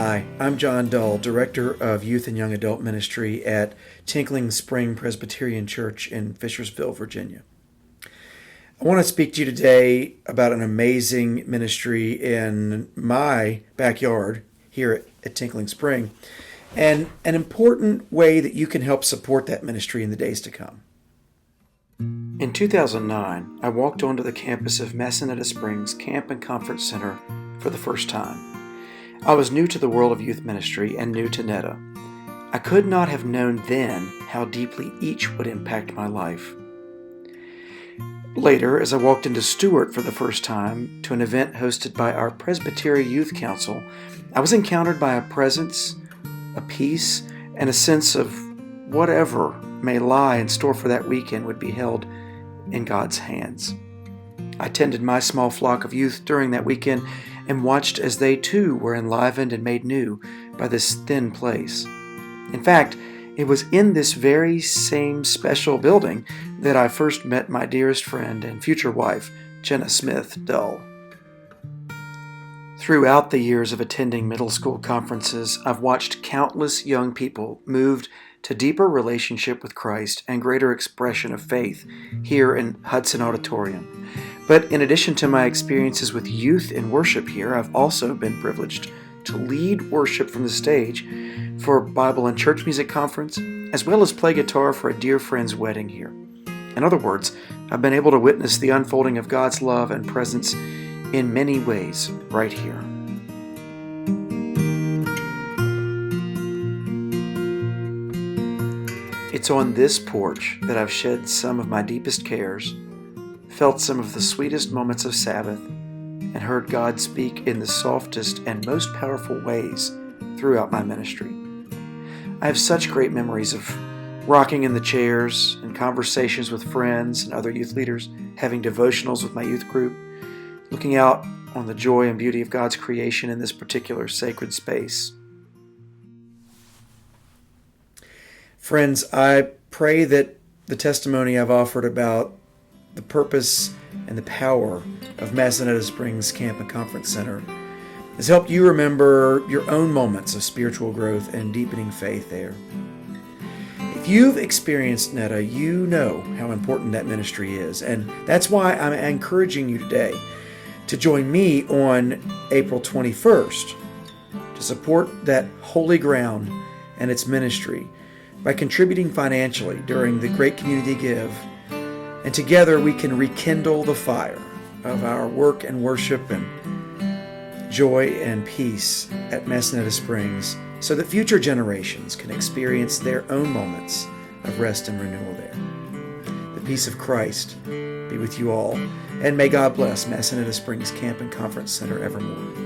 Hi, I'm John Dull, Director of Youth and Young Adult Ministry at Tinkling Spring Presbyterian Church in Fishersville, Virginia. I want to speak to you today about an amazing ministry in my backyard here at Tinkling Spring, and an important way that you can help support that ministry in the days to come. In 2009, I walked onto the campus of Massanetta Springs Camp and Conference Center for the first time. I was new to the world of youth ministry and new to Netta. I could not have known then how deeply each would impact my life. Later, as I walked into Stewart for the first time to an event hosted by our Presbyterian Youth Council, I was encountered by a presence, a peace, and a sense of whatever may lie in store for that weekend would be held in God's hands. I tended my small flock of youth during that weekend and watched as they too were enlivened and made new by this thin place. In fact, it was in this very same special building that I first met my dearest friend and future wife, Jenna Smith Dull. Throughout the years of attending middle school conferences, I've watched countless young people moved to deeper relationship with Christ and greater expression of faith here in Hudson Auditorium. But in addition to my experiences with youth in worship here, I've also been privileged to lead worship from the stage for a Bible and Church Music Conference, as well as play guitar for a dear friend's wedding here. In other words, I've been able to witness the unfolding of God's love and presence in many ways right here. It's on this porch that I've shed some of my deepest cares, felt some of the sweetest moments of Sabbath, and heard God speak in the softest and most powerful ways throughout my ministry. I have such great memories of rocking in the chairs and conversations with friends and other youth leaders, having devotionals with my youth group, looking out on the joy and beauty of God's creation in this particular sacred space. Friends, I pray that the testimony I've offered about the purpose and the power of Massanetta Springs Camp and Conference Center has helped you remember your own moments of spiritual growth and deepening faith there. If you've experienced Netta, you know how important that ministry is, and that's why I'm encouraging you today to join me on April 21st to support that holy ground and its ministry by contributing financially during the Great Community Give. And together we can rekindle the fire of our work and worship and joy and peace at Massanetta Springs so that future generations can experience their own moments of rest and renewal there. The peace of Christ be with you all, and may God bless Massanetta Springs Camp and Conference Center evermore.